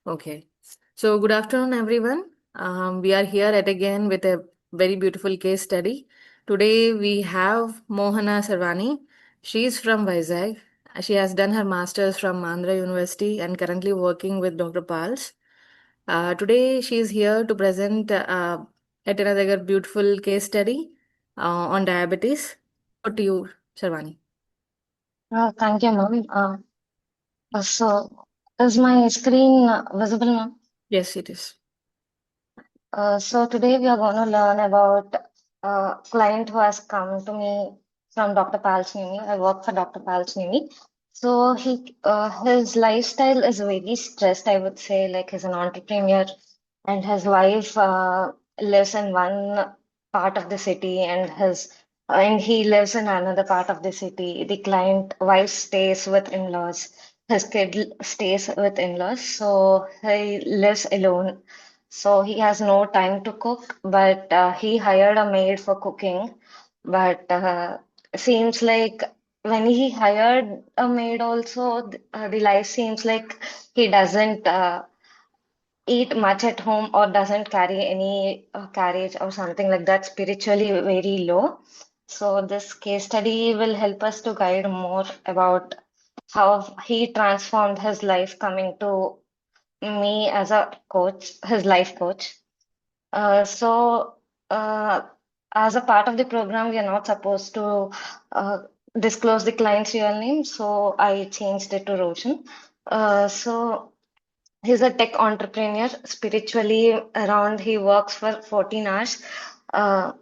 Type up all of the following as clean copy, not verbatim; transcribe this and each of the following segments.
Okay. So, good afternoon, everyone. We are here at again with a very beautiful case study. Today, we have Mohana Sarvani. She is from Vizag. She has done her master's from Andhra University and currently working with Dr. Pals. Today, she is here to present yet another beautiful case study on diabetes. Over to you, Sarvani. Thank you, ma'am. So, is my screen visible, ma'am? Yes, it is. So today we are going to learn about a client who has come to me from Dr. Palsnimi. I work for Dr. Palsnimi. So his lifestyle is very stressed, I would say. Like he's an entrepreneur, and his wife lives in one part of the city, and he lives in another part of the city. The client wife stays with in-laws. His kid stays with in-laws, so he lives alone, so he has no time to cook, but he hired a maid for cooking. But seems like when he hired a maid also, the life seems like he doesn't eat much at home or doesn't carry any carriage or something like that, spiritually very low. So this case study will help us to guide more about how he transformed his life coming to me as a coach, his life coach. So, uh, as a part of the program, we are not supposed to uh, disclose the client's real name, so I changed it to Roshan. So, he's a tech entrepreneur. Spiritually, around he works for 14 hours. Uh,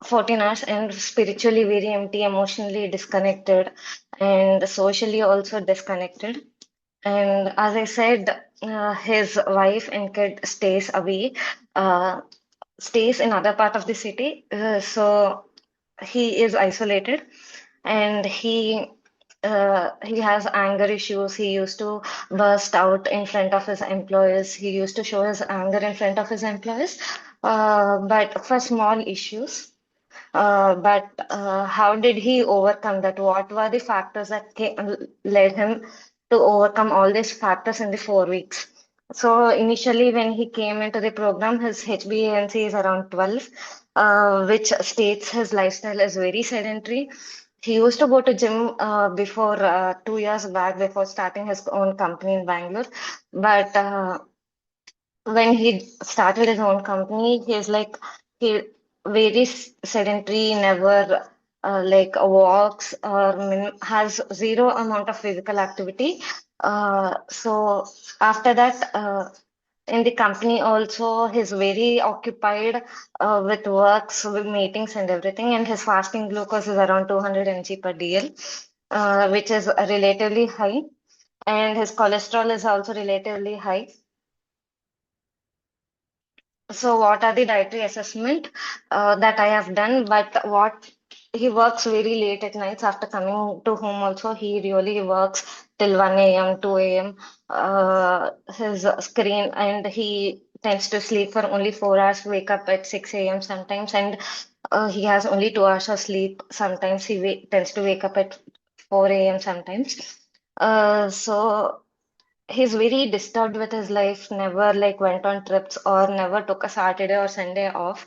14 hours and spiritually very empty, emotionally disconnected, and socially also disconnected. And as I said, his wife and kid uh, stays in other part of the city. So he is isolated, and he has anger issues. He used to burst out in front of his employers. He used to show his anger in front of his employers, but for small issues. But how did he overcome that? What were the factors that led him to overcome all these factors in the 4 weeks? So initially, when he came into the program, his HbA1c is around 12, which states his lifestyle is very sedentary. He used to go to gym before 2 years back, before starting his own company in Bangalore. But when he started his own company, he's like he very sedentary, never like walks or has zero amount of physical activity. So after that, in the company also, he's very occupied with works, with meetings and everything. And his fasting glucose is around 200 mg per DL, which is relatively high. And his cholesterol is also relatively high. So what are the dietary assessment that I have done? But what he works very late at nights after coming to home also. He really works till 1 a.m., 2 a.m. His screen, and he tends to sleep for only 4 hours, wake up at 6 a.m. sometimes, and he has only 2 hours of sleep. Sometimes he tends to wake up at 4 a.m. sometimes. So he's very disturbed with his life, never like went on trips or never took a Saturday or Sunday off.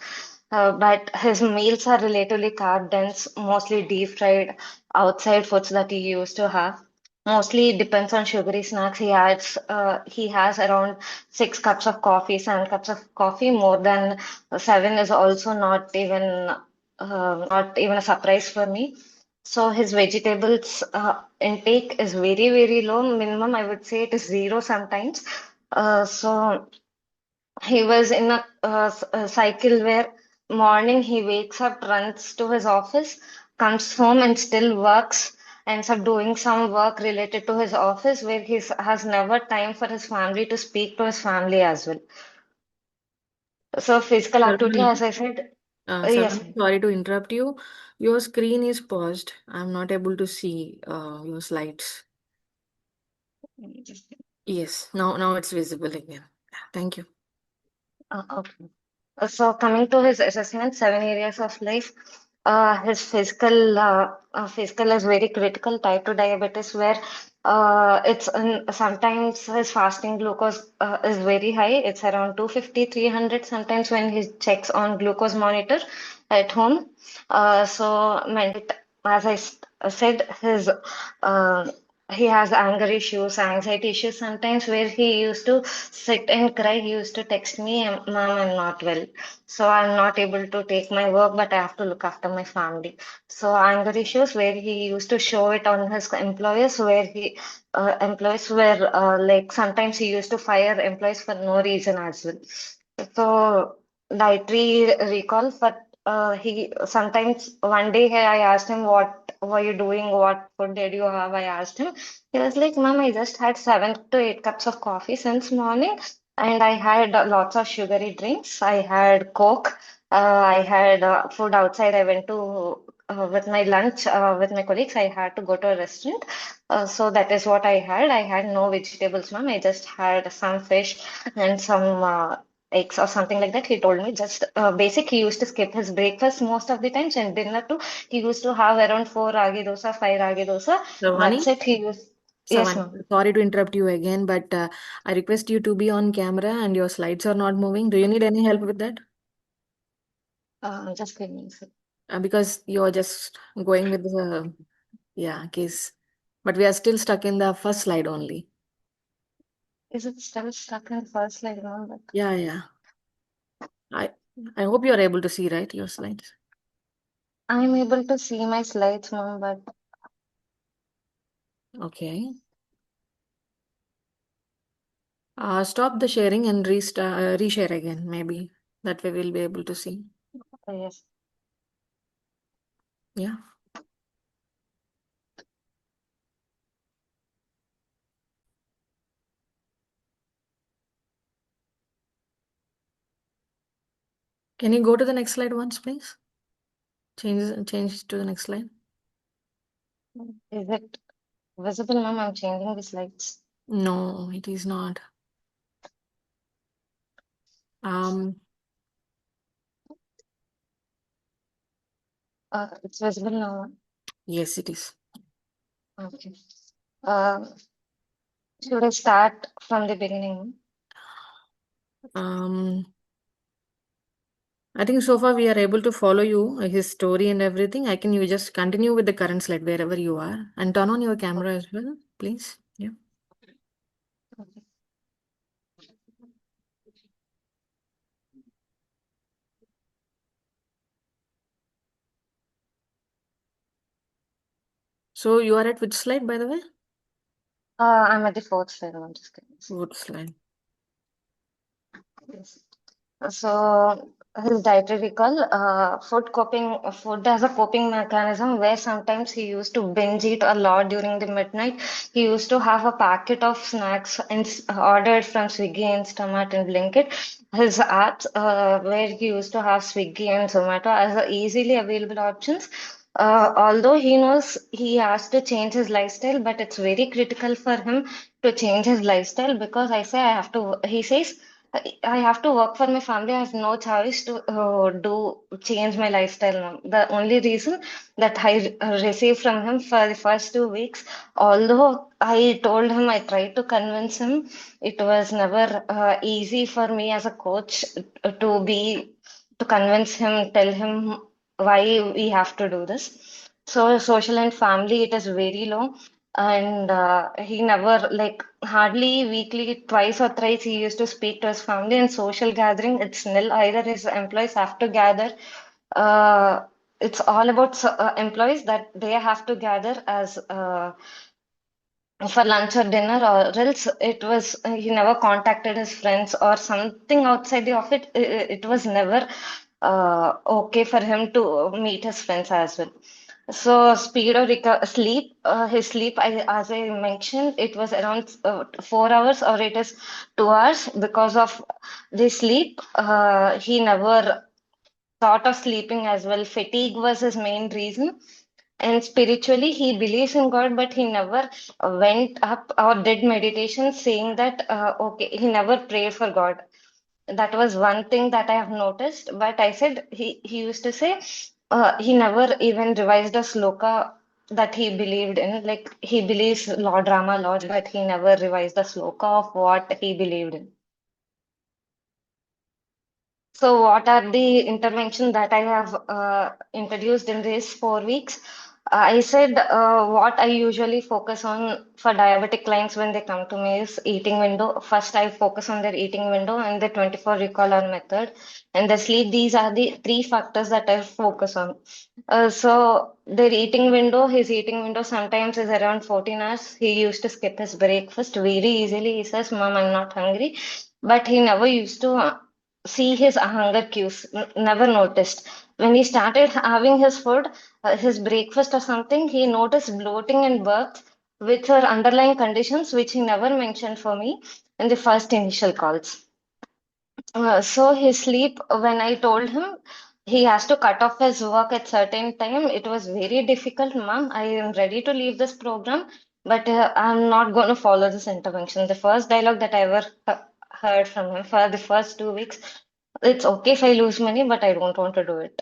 But his meals are relatively carb dense, mostly deep fried outside foods that he used to have. Mostly it depends on sugary snacks. He has around 6 cups of coffee, 7 cups of coffee. More than seven is also not even a surprise for me. So his vegetables intake is very, very low. Minimum, I would say it is zero sometimes. So he was in a cycle where morning he wakes up, runs to his office, comes home and still works, ends up doing some work related to his office where he has never time for his family to speak to his family as well. So physical activity, Sarvani. as I said, yes. Sarvani, sorry to interrupt you. Your screen is paused. I'm not able to see your slides. Yes, now it's visible again. Yeah, thank you. Okay. So coming to his assessment, 7 areas of life, his physical is very critical, type 2 diabetes, where Sometimes his fasting glucose is very high. It's around 250, 300 sometimes when he checks on glucose monitor at home. So as said, his uh, he has anger issues, anxiety issues sometimes where he used to sit and cry. He used to text me, Mom, I'm not well. So I'm not able to take my work, but I have to look after my family. So anger issues where he used to show it on his employers, where he employees were like sometimes he used to fire employees for no reason as well. So dietary recall, but he sometimes one day I asked him what were you doing, what food did you have? I asked him. He was like, Mom, I just had 7 to 8 cups of coffee since morning, and I had lots of sugary drinks. I had Coke. I had food outside. I went to with my lunch with my colleagues. I had to go to a restaurant. So that is what I had. I had no vegetables, ma'am. I just had some fish and some eggs or something like that. He told me just basic. He used to skip his breakfast most of the times and dinner too. He used to have around 4 ragi dosa, 5 ragi dosa. Savani, That's it. He used. Yes, Savani, ma'am. sorry to interrupt you again, but I request you to be on camera and your slides are not moving. Do you need any help with that? Just give me a sec. Because you're just going with the, yeah, case. But we are still stuck in the first slide only. Is it still stuck in first slide, ma'am? But Yeah, yeah. I I hope you're able to see, right, your slides. I'm able to see my slides, ma'am. But Okay. Stop the sharing and reshare again, maybe. That way we'll be able to see. yes. Yeah. Can you go to the next slide once, please? Change to the next slide. Is it visible, ma'am? I'm changing the slides. No, it is not. Um, It's visible now, ma'am. yes, it is. Okay. Uh, should I start from the beginning? Um, I think so far we are able to follow you, his story and everything. I can you just continue with the current slide wherever you are and turn on your Okay. camera as well, please. Yeah. Okay. So you are at which slide, by the way? I'm at the fourth slide, ma'am. Just kidding. What slide? Yes. So his dietary recall, food as a coping mechanism where sometimes he used to binge eat a lot during the midnight. He used to have a packet of snacks and ordered from Swiggy, Instamart, and Blinkit. His apps, where he used to have Swiggy and Zomato as a easily available options. Although he knows he has to change his lifestyle, but it's very critical for him to change his lifestyle because I say I have to. He says I have to work for my family. I have no choice to do change my lifestyle now. The only reason that I received from him for the first 2 weeks, although I told him, I tried to convince him, it was never easy for me as a coach to convince him, tell him why we have to do this. So social and family, it is very low. And he never, like, hardly weekly, twice or thrice, he used to speak to his family. And social gathering, it's nil. Either his employees have to gather. Uh, it's all about employees that they have to gather as for lunch or dinner, or else it was he never contacted his friends or something outside the office. It was never okay for him to meet his friends as well. So speed or sleep, his sleep, as I mentioned, it was around 4 hours or it is 2 hours because of the sleep. He never thought of sleeping as well. Fatigue was his main reason. And spiritually, he believes in God, but he never went up or did meditation saying that, okay, he never prayed for God. That was one thing that I have noticed. But I said he used to say he never even revised a sloka that he believed in. Like he believes Lord Rama, Lord, but he never revised the sloka of what he believed in. So, what are the interventions that I have introduced in these 4 weeks? I said what I usually focus on for diabetic clients when they come to me is eating window. First, I focus on their eating window and the 24 recall hour method and the sleep. These are the three factors that I focus on. So, their eating window, his eating window sometimes is around 14 hours. He used to skip his breakfast very easily. He says, Mom, I'm not hungry. But he never used to see his hunger cues, never noticed. When he started having his food, his breakfast or something, he noticed bloating and birth, which are underlying conditions which he never mentioned for me in the first initial calls. So his sleep, when I told him he has to cut off his work at certain time, it was very difficult, ma'am. I am ready to leave this program, but I'm not going to follow this intervention. The first dialogue that I ever heard from him for the first 2 weeks, it's okay if I lose money, but I don't want to do it.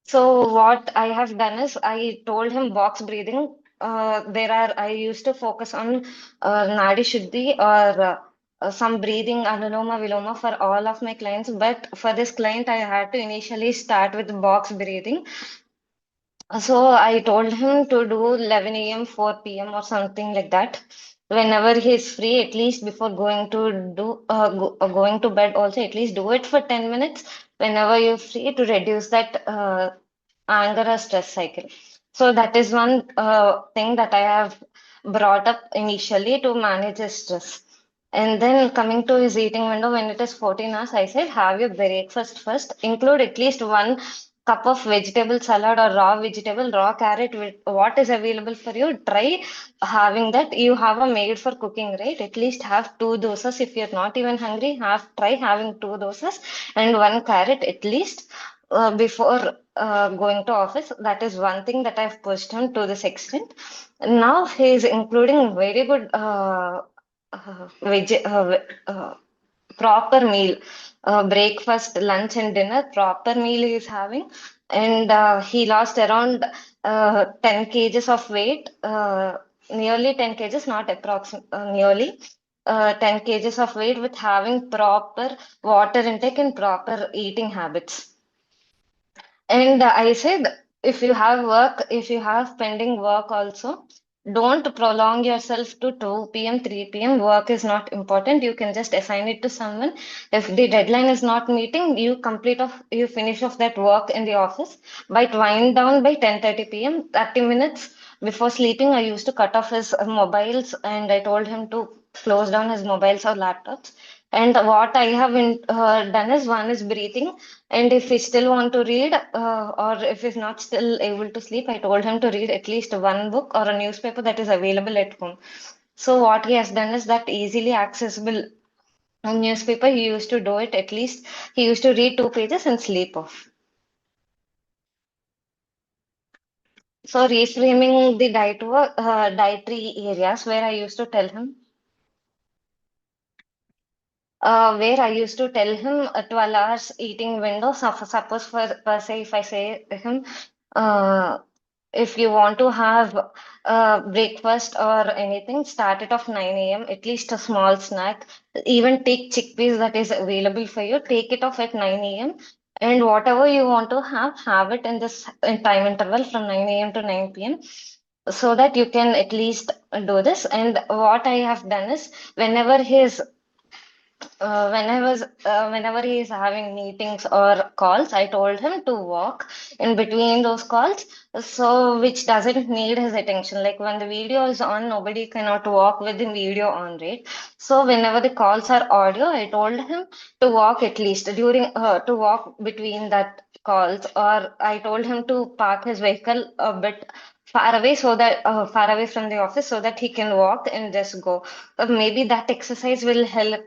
So what I have done is I told him box breathing. I used to focus on Nadi Shuddhi or some breathing Anuloma Viloma for all of my clients. But for this client, I had to initially start with box breathing. So I told him to do 11 a.m., 4 p.m. or something like that. Whenever he's free, at least before going to bed, also at least do it for 10 minutes. Whenever you're free, to reduce that anger or stress cycle. So that is one thing that I have brought up initially to manage his stress. And then coming to his eating window, when it is 14 hours, I said have your breakfast first. Include at least one cup of vegetable salad or raw vegetable, raw carrot, with what is available for you. Try having that. You have a maid for cooking, right? At least have two dosas. If you're not even hungry, try having two dosas and one carrot at least before going to office. That is one thing that I've pushed him to this extent. Now he's including very good proper meal, breakfast, lunch, and dinner. Proper meal he is having, and he lost around 10 kgs of weight, nearly 10 kgs, not approximate, nearly. 10 kgs of weight with having proper water intake and proper eating habits. And I said, if you have pending work also, don't prolong yourself to 2 p.m., 3 p.m. Work is not important. You can just assign it to someone. If the deadline is not meeting, you finish off that work in the office. By wind down by 10:30 p.m., 30 minutes before sleeping, I used to cut off his mobiles and I told him to close down his mobiles or laptops. And what I have done is one is breathing, and if he still want to read, or if he's not still able to sleep, I told him to read at least one book or a newspaper that is available at home. So what he has done is that easily accessible newspaper. He used to do it at least. He used to read 2 pages and sleep off. So reframing the dietary areas where I used to tell him where I used to tell him a 12 hours eating window. So suppose per se, if I say to him, uh, if you want to have breakfast or anything, start it off 9 a.m., at least a small snack. Even take chickpeas that is available for you, take it off at 9 a.m. And whatever you want to have it in this time interval from 9 a.m. to 9 p.m. so that you can at least do this. And what I have done is whenever his whenever he is having meetings or calls, I told him to walk in between those calls, so which doesn't need his attention. Like when the video is on, nobody cannot walk with the video on, right? So whenever the calls are audio, I told him to walk at least to walk between that calls, or I told him to park his vehicle a bit far away from the office so that he can walk and just go. Maybe that exercise will help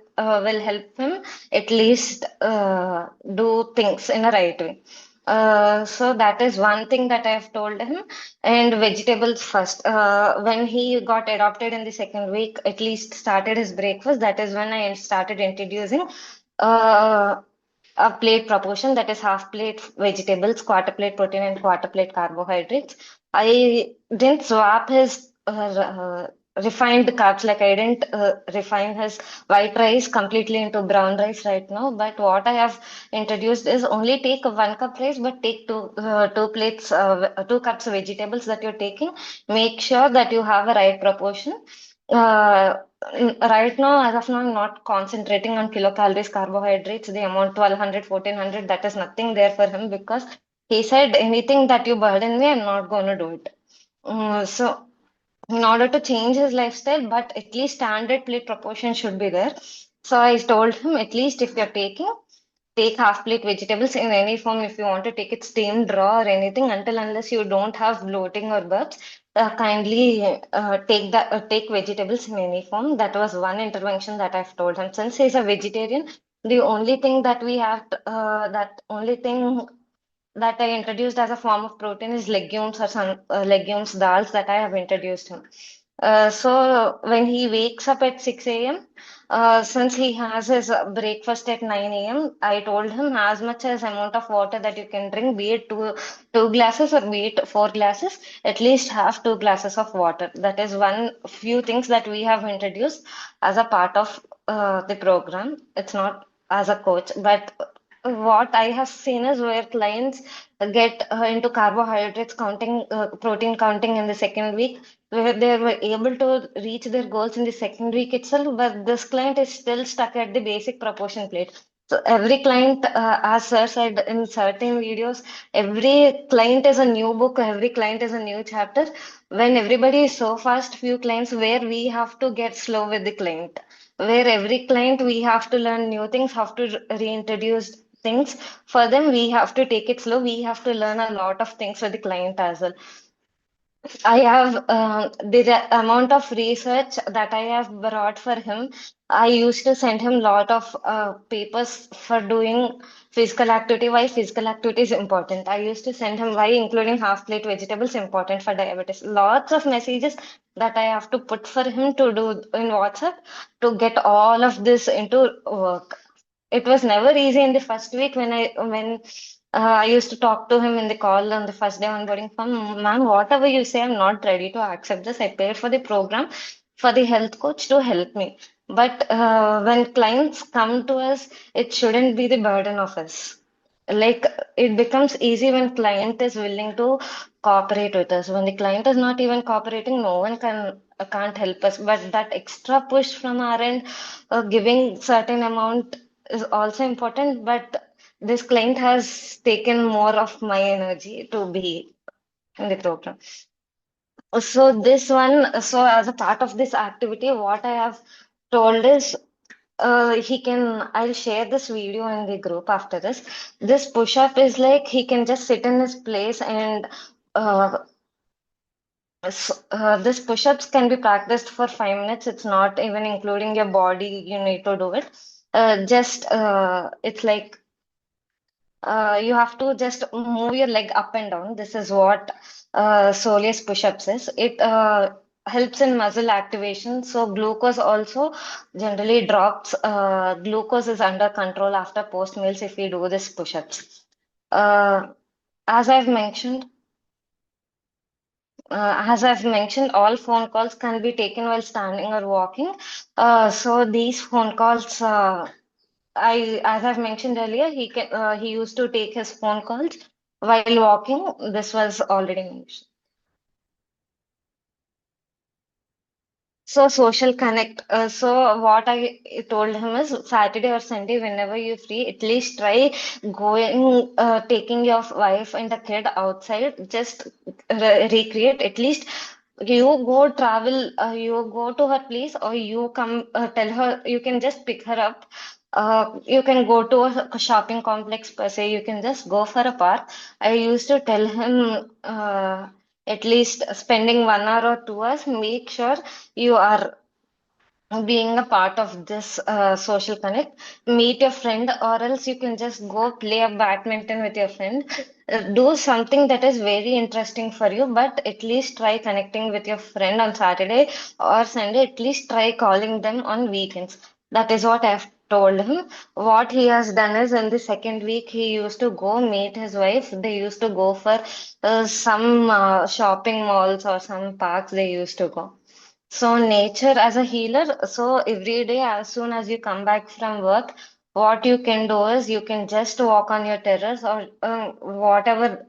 him at least do things in a right way. So that is one thing that I have told him. And vegetables first. When he got adopted in the second week, at least started his breakfast. That is when I started introducing. Uh, a plate proportion, that is half plate vegetables, quarter plate protein, and quarter plate carbohydrates. I didn't swap his refined carbs, like I didn't refine his white rice completely into brown rice right now. But what I have introduced is only take 1 cup rice, but take two plates, 2 cups of vegetables that you're taking. Make sure that you have a right proportion. Uh, right now, as of now, I'm not concentrating on kilocalories, carbohydrates, the amount 1200, 1400, that is nothing there for him because he said anything that you burden me, I'm not going to do it. So, in order to change his lifestyle, but at least standard plate proportion should be there. So, I told him at least if you're taking, take half plate vegetables in any form if you want to take it steamed raw or anything until unless you don't have bloating or burps. Kindly take vegetables in any form. That was one intervention that I've told him. Since he's a vegetarian, the only thing that we have that only thing that I introduced as a form of protein is legumes or some legumes, dals that I have introduced him. So when he wakes up at 6 a.m., since he has his breakfast at 9 a.m., I told him as much as amount of water that you can drink, be it two glasses or be it 4 glasses, at least have 2 glasses of water. That is one few things that we have introduced as a part of the program. It's not as a coach, but what I have seen is where clients get into carbohydrates counting, protein counting in the second week, where they were able to reach their goals in the second week itself, but this client is still stuck at the basic proportion plate. So every client, as sir said in certain videos, every client is a new book, every client is a new chapter. When everybody is so fast, few clients where we have to get slow with the client, where every client we have to learn new things, have to reintroduce things. For them, we have to take it slow. We have to learn a lot of things for the client as well. I have amount of research that I have brought for him. I used to send him lot of papers for doing physical activity. Why physical activity is important. I used to send him why including half plate vegetables important for diabetes. Lots of messages that I have to put for him to do in WhatsApp to get all of this into work. It was never easy in the first week when I used to talk to him in the call on the first day onboarding form. Ma'am, whatever you say, I'm not ready to accept this. I paid for the program for the health coach to help me. But when clients come to us, it shouldn't be the burden of us. Like it becomes easy when client is willing to cooperate with us. When the client is not even cooperating, no one can't help us. But that extra push from our end, giving certain amount is also important. But this client has taken more of my energy to be in the program. So as a part of this activity, what I have told is I'll share this video in the group after this. This push-up is like he can just sit in his place and uh, this push-ups can be practiced for 5 minutes. It's not even including your body, you need to do it. It's like you have to just move your leg up and down. This is what soleus push-ups is. It helps in muscle activation. So glucose also generally drops. Glucose is under control after post meals if we do this push-ups. Uh, as I've mentioned, all phone calls can be taken while standing or walking. So these phone calls. As I've mentioned earlier, he used to take his phone calls while walking. This was already mentioned. So social connect. So what I told him is Saturday or Sunday, whenever you're free, at least try going, taking your wife and the kid outside. Just recreate. At least you go travel. You go to her place, or you come tell her. You can just pick her up. You can go to a shopping complex per se. You can just go for a park. I used to tell him. At least spending 1 hour or 2 hours, make sure you are being a part of this social connect. Meet your friend, or else you can just go play a badminton with your friend. Do something that is very interesting for you, but at least try connecting with your friend on Saturday or Sunday. At least try calling them on weekends. That is what I have told him. What he has done is in the second week, he used to go meet his wife. They used to go for some shopping malls or some parks they used to go. So, nature as a healer, so every day, as soon as you come back from work, what you can do is you can just walk on your terrace or whatever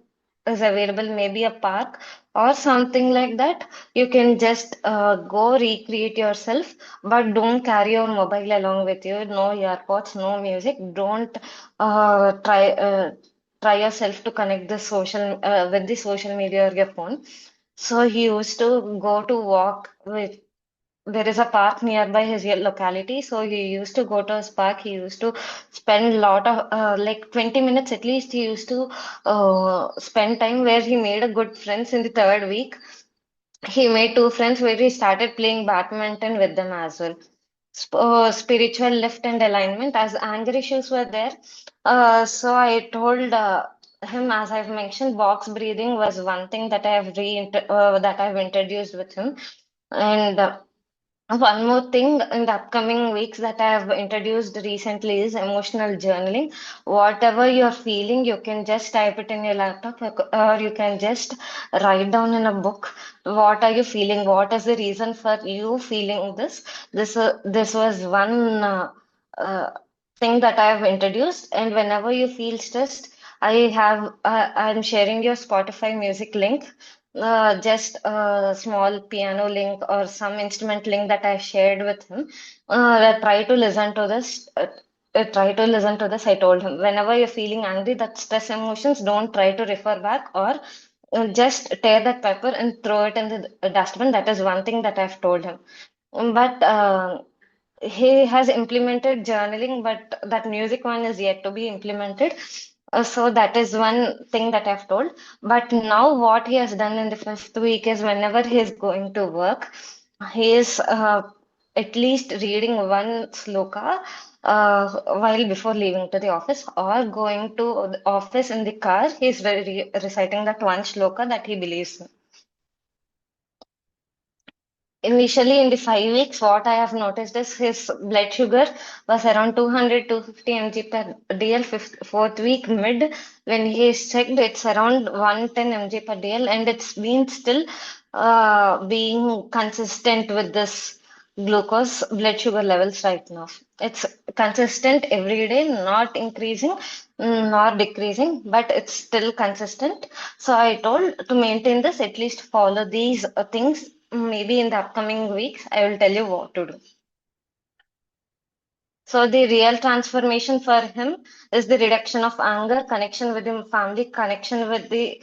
is available, maybe a park or something like that. You can just go recreate yourself, but don't carry your mobile along with you. No earpods, no music. Don't try yourself to connect the social with the social media or your phone. So he used to go to walk with, there is a park nearby his locality. So he used to go to his park. He used to spend a lot of like 20 minutes at least. He used to spend time where he made a good friends in the third week. He made two friends where he started playing badminton with them as well. Spiritual lift and alignment as anger issues were there. So I told him, as I've mentioned, box breathing was one thing that that I've introduced with him. And one more thing in the upcoming weeks that I have introduced recently is emotional journaling. Whatever you're feeling, you can just type it in your laptop, or you can just write down in a book. What are you feeling? What is the reason for you feeling this? This was one uh, thing that I have introduced. And whenever you feel stressed, I'm sharing your Spotify music link, just a small piano link or some instrument link that I shared with him. Try to listen to this. Try to listen to this. I told him, whenever you're feeling angry, that stress emotions, don't try to refer back or just tear that paper and throw it in the dustbin. That is one thing that I've told him. But he has implemented journaling, but that music one is yet to be implemented. So that is one thing that I've told. But now what he has done in the fifth week is whenever he is going to work, he is at least reading one sloka while before leaving to the office or going to the office in the car. He's reciting that one sloka that he believes. Initially, in the 5 weeks, what I have noticed is his blood sugar was around 200 250 mg per DL. Fourth week mid, when he is checked, it's around 110 mg per DL, and it's been still being consistent with this glucose blood sugar levels right now. It's consistent every day, not increasing nor decreasing, but it's still consistent. So I told to maintain this, at least follow these things. Maybe in the upcoming weeks, I will tell you what to do. So the real transformation for him is the reduction of anger, connection with the family, connection with the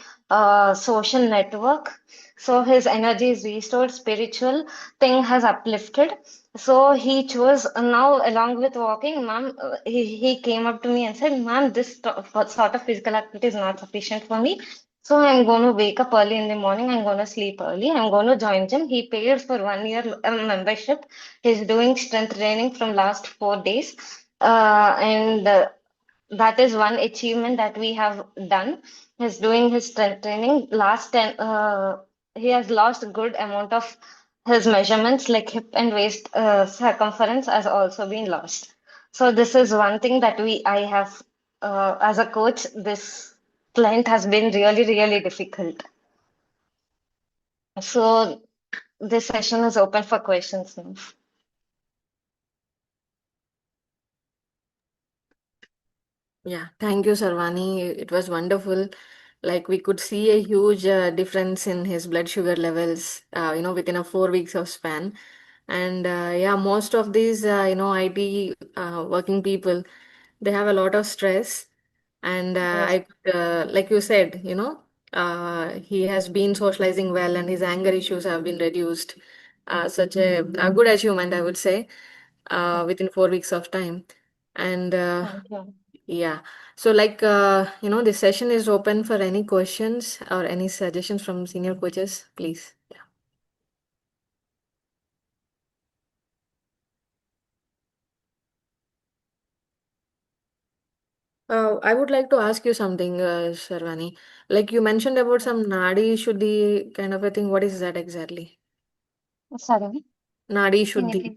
social network. So his energy is restored, spiritual thing has uplifted. So he chose now, along with walking, ma'am, he came up to me and said, ma'am, this sort of physical activity is not sufficient for me. So I'm going to wake up early in the morning. I'm going to sleep early. I'm going to join gym. He paid for 1 year membership. He's doing strength training from last 4 days. And that is one achievement that we have done. He's doing his strength training. He has lost a good amount of his measurements, like hip and waist circumference has also been lost. So this is one thing that I have, as a coach, this client has been really, really difficult. So this session is open for questions now. Yeah, thank you, Sarvani. It was wonderful. Like we could see a huge difference in his blood sugar levels, within a 4 weeks of span. And yeah, most of these, IT working people, they have a lot of stress. And Yes. like you said, he has been socializing well, and his anger issues have been reduced. Such a good achievement, I would say, within 4 weeks of time. And Thank you. yeah. So like this session is open for any questions or any suggestions from senior coaches, please. Yeah. I would like to ask you something, Sharwani. Like you mentioned about some Nadi Shuddhi kind of a thing. What is that exactly? Sorry, Nadi can you Shuddhi. please?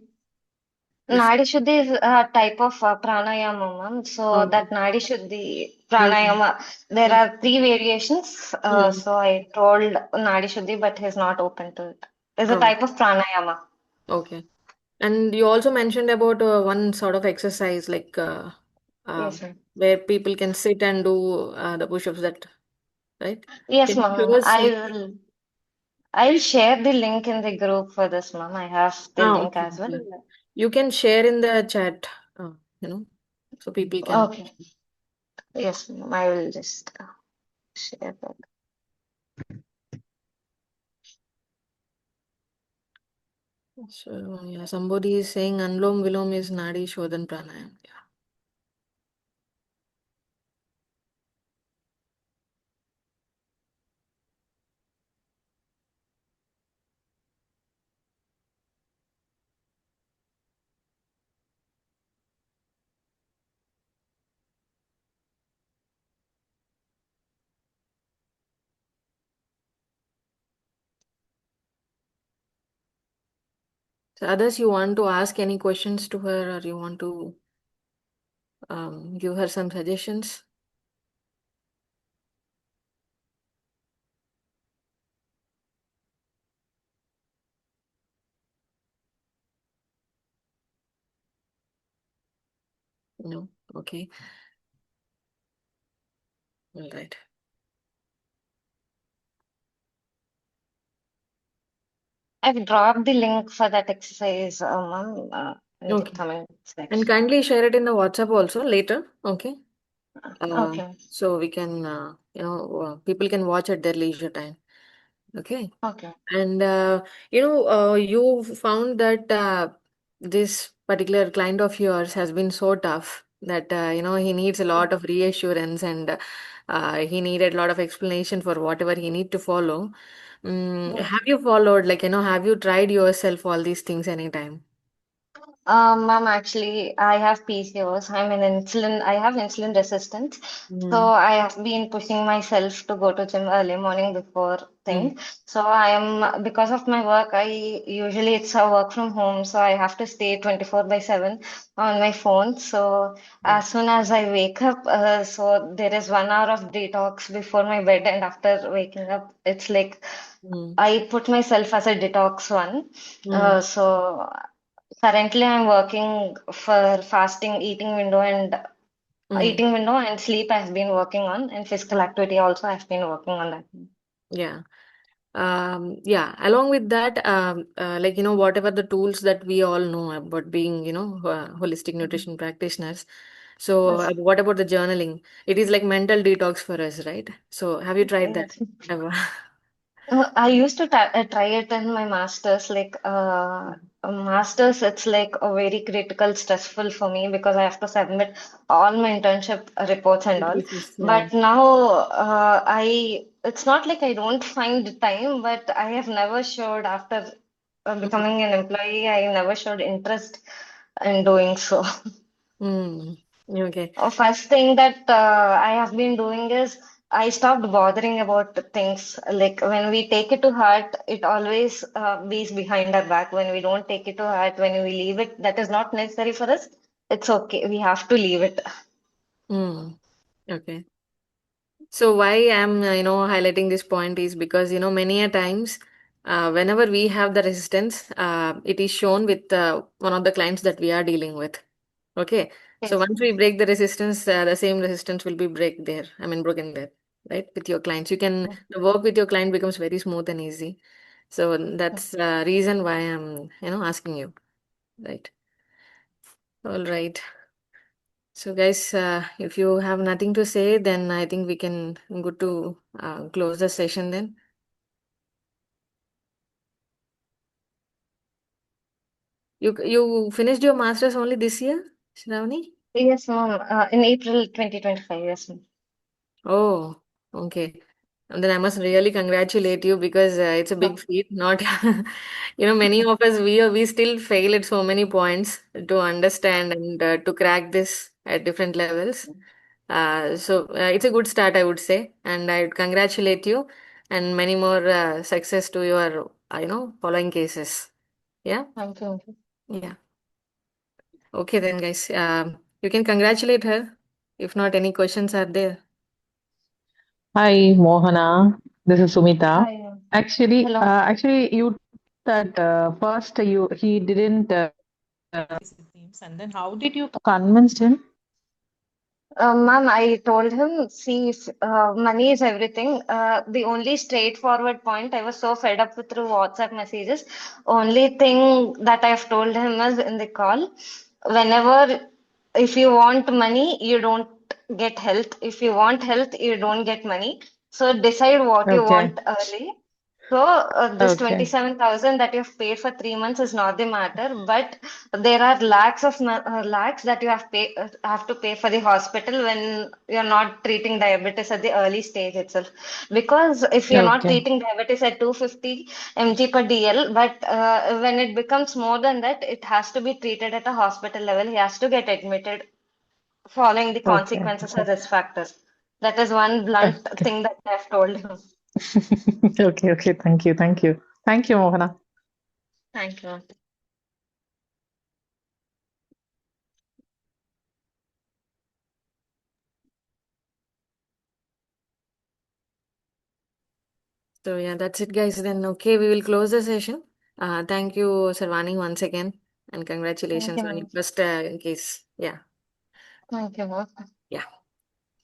This. Nadi Shuddhi is a type of pranayama, ma'am. So Okay. that Nadi Shuddhi Mm. pranayama, there Mm. are three variations. Mm. So I told Nadi Shuddhi, but he's not open to it. It's a Oh, type of pranayama. okay. And you also mentioned about one sort of exercise like Yes, ma'am. where people can sit and do the push-ups that, right? Yes, Can you ma'am. show us some? I'll share the link in the group for this, ma'am. I have the link Okay. as well. Okay. You can share in the chat, you know, so people can. Okay. Yes, ma'am. I will just share that. So, yeah, somebody is saying Anlom Vilom is Nadi Shodhan Pranayam. Yeah. So, others, you want to ask any questions to her or you want to give her some suggestions? No? Okay. All right. I've dropped the link for that exercise, ma'am, in the Okay. comment And section. kindly share it in the WhatsApp also later. Okay. Okay. So we can, people can watch at their leisure time. Okay. Okay. And you found that this particular client of yours has been so tough that he needs a lot of reassurance and he needed a lot of explanation for whatever he need to follow. Yes. Have you followed, like, have you tried yourself all these things anytime? Ma'am, actually, I have PCOS. I have insulin resistance. So Mm, I have been pushing myself to go to gym early morning before mm, thing. So because of my work, it's a work from home. So I have to stay 24/7 on my phone. So mm, as soon as I wake up, so there is 1 hour of detox before my bed. And after waking up, it's like mm, I put myself as a detox one. mm, So currently, I'm working for mm. eating window and sleep I've been working on, and physical activity also I've been working on that. Yeah. Yeah, along with that, like, whatever the tools that we all know about being, holistic Mhm. nutrition practitioners. So, Yes. what about the journaling? It is like mental detox for us, right? So, have you tried that Yes. ever? I used to try it in my masters. A masters, it's like a very critical, stressful for me because I have to submit all my internship reports and all. This is, yeah. But now, it's not like I don't find time, but I have never showed after Mm, becoming an employee, I never showed interest in doing so. mm, okay. First thing that I have been doing is I stopped bothering about things. Like when we take it to heart, it always bees behind our back. When we don't take it to heart, when we leave it, that is not necessary for us. It's okay. We have to leave it. Mm, okay. So why I'm highlighting this point is because many a times whenever we have the resistance, it is shown with one of the clients that we are dealing with. Okay, so Yes. once we break the resistance, the same resistance will be broken there, right? With your clients, you can the work with your client becomes very smooth and easy. So that's the reason why I'm asking you, right? All right. So, guys, if you have nothing to say, then I think we can go to close the session then. You finished your master's only this year, Shravani? Yes, ma'am. In April 2025. Yes, ma'am. Oh, okay. And then I must really congratulate you because it's a big feat. Not, many of us we still fail at so many points to understand and to crack this at different levels. So it's a good start, I would say, and I would congratulate you and many more success to your following cases. Yeah, Thank you. yeah. Okay, then, guys. You can congratulate her. If not, any questions are there. Hi, Mohana. This is Sumita. Hi. Actually, Hello. you that first he didn't raise his names, and then how did you convince him? Ma'am, I told him, see, if, money is everything. The only straightforward point, I was so fed up with through WhatsApp messages. Only thing that I've told him is in the call, whenever, if you want money, you don't get health. If you want health, you don't get money. So decide what you Okay, want early. So, this okay, 27,000 that you've paid for 3 months is not the matter, but there are lakhs that you have to pay for the hospital when you're not treating diabetes at the early stage itself. Because if you're not okay, treating diabetes at 250 mg per DL, but when it becomes more than that, it has to be treated at a hospital level. He has to get admitted following the okay, consequences okay, or risk factors. That is one blunt okay, thing that I've told him. okay, okay. Thank you, Mohana. Thank you. So, yeah, that's it, guys. Then, okay, we will close the session. Thank you, Sarvani, once again. And Thank congratulations you, on your ma'am. first case. Yeah. Thank you, ma'am.